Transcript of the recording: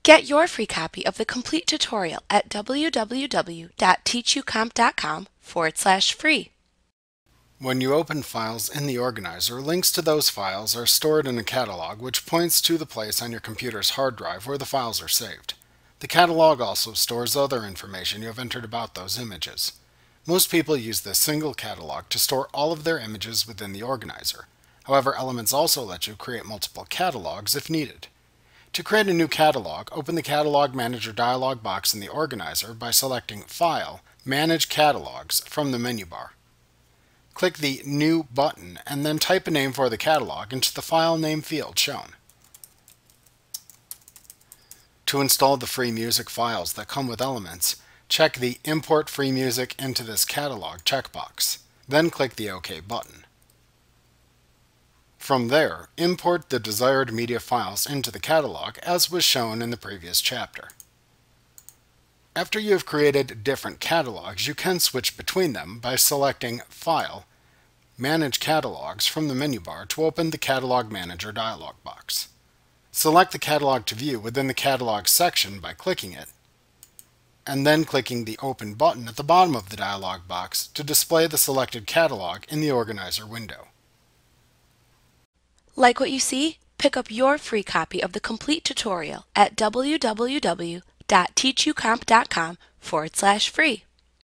Get your free copy of the complete tutorial at www.teachucomp.com/free. When you open files in the organizer, links to those files are stored in a catalog which points to the place on your computer's hard drive where the files are saved. The catalog also stores other information you have entered about those images. Most people use this single catalog to store all of their images within the organizer. However, Elements also let you create multiple catalogs if needed. To create a new catalog, open the Catalog Manager dialog box in the organizer by selecting File, Manage Catalogs from the menu bar. Click the New button and then type a name for the catalog into the file name field shown. To install the free music files that come with Elements, check the Import Free Music into this catalog checkbox. Then click the OK button. From there, import the desired media files into the catalog as was shown in the previous chapter. After you have created different catalogs, you can switch between them by selecting File, Manage Catalogs from the menu bar to open the Catalog Manager dialog box. Select the catalog to view within the Catalog section by clicking it, and then clicking the Open button at the bottom of the dialog box to display the selected catalog in the organizer window. Like what you see? Pick up your free copy of the complete tutorial at www.teachucomp.com/free.